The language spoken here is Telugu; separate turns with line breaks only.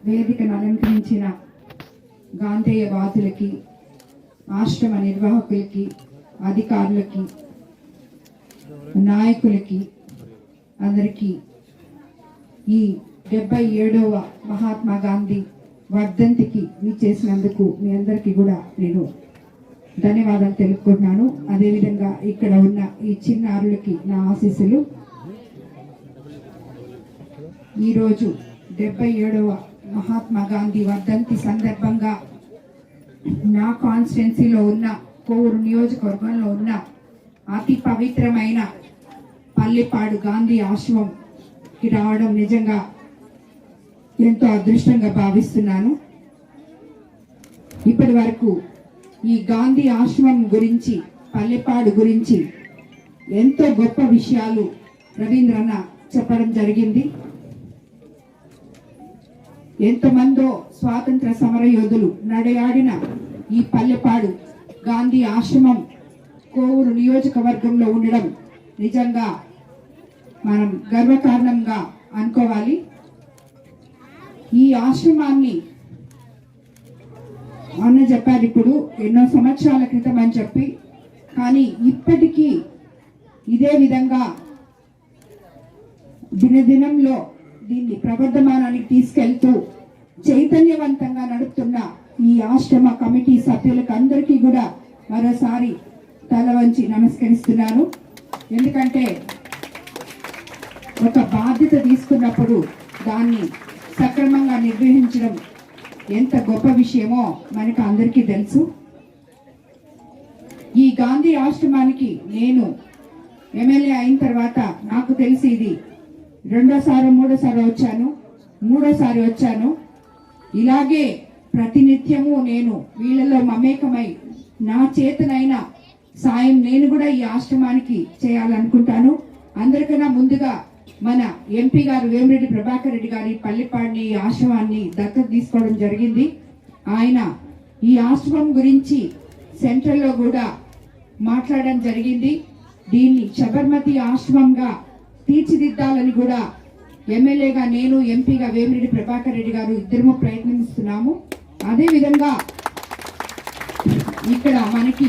వేదికను అలంకరించిన గాంధేయవాదులకి, ఆశ్రమ నిర్వాహకులకి, అధికారులకి, నాయకులకి అందరికీ ఈ 77వ మహాత్మా గాంధీ వర్ధంతికి విచ్చేసినందుకు మీ అందరికీ కూడా నేను ధన్యవాదాలు తెలుపుకుంటున్నాను. అదేవిధంగా ఇక్కడ ఉన్న ఈ చిన్నారులకి నా ఆశీస్సులు. ఈరోజు 77వ మహాత్మా గాంధీ వర్ధంతి సందర్భంగా నా కాన్స్టిట్యున్సీలో ఉన్న కోవూరు నియోజకవర్గంలో ఉన్న అతి పవిత్రమైన పల్లెపాడు గాంధీ ఆశ్రమంకి రావడం నిజంగా ఎంతో అదృష్టంగా భావిస్తున్నాను. ఇప్పటి వరకు ఈ గాంధీ ఆశ్రమం గురించి, పల్లెపాడు గురించి ఎంతో గొప్ప విషయాలు రవీంద్రన్న చెప్పడం జరిగింది. ఎంతమందో స్వాతంత్ర సమర యోధులు నడయాడిన ఈ పల్లెపాడు గాంధీ ఆశ్రమం కోవూరు నియోజకవర్గంలో ఉండడం నిజంగా మనం గర్వకారణంగా అనుకోవాలి. ఈ ఆశ్రమాన్ని అన్న చెప్పారు ఇప్పుడు ఎన్నో సంవత్సరాల క్రితం అని చెప్పి, కానీ ఇప్పటికీ ఇదే విధంగా దినదినంలో దీన్ని ప్రవర్ధమానానికి తీసుకెళ్తూ చైతన్యవంతంగా నడుపుతున్న ఈ ఆశ్రమ కమిటీ సభ్యులకు అందరికీ కూడా మరోసారి తల వంచి నమస్కరిస్తున్నాను. ఎందుకంటే ఒక బాధ్యత తీసుకున్నప్పుడు దాన్ని సక్రమంగా నిర్వహించడం ఎంత గొప్ప విషయమో మనకు అందరికీ తెలుసు. ఈ గాంధీ ఆశ్రమానికి నేను ఎమ్మెల్యే అయిన తర్వాత నాకు తెలిసి ఇది మూడోసారి వచ్చాను. ఇలాగే ప్రతినిత్యము నేను వీళ్ళలో మమేకమై నా చేతనైన సాయం నేను కూడా ఈ ఆశ్రమానికి చేయాలనుకుంటాను. అందరికన్నా ముందుగా మన ఎంపీ గారు వేమిరెడ్డి ప్రభాకర్ రెడ్డి గారి పల్లెపాడిని ఈ ఆశ్రమాన్ని దత్తత తీసుకోవడం జరిగింది. ఆయన ఈ ఆశ్రమం గురించి సెంట్రల్లో కూడా మాట్లాడడం జరిగింది. దీన్ని శబర్మతి ఆశ్రమంగా తీర్చిదిద్దాలని కూడా ఎమ్మెల్యేగా నేను, ఎంపీగా వేమిరెడ్డి ప్రభాకర్ రెడ్డి గారు ఇద్దరము ప్రయత్నిస్తున్నాము. అదేవిధంగా ఇక్కడ మనకి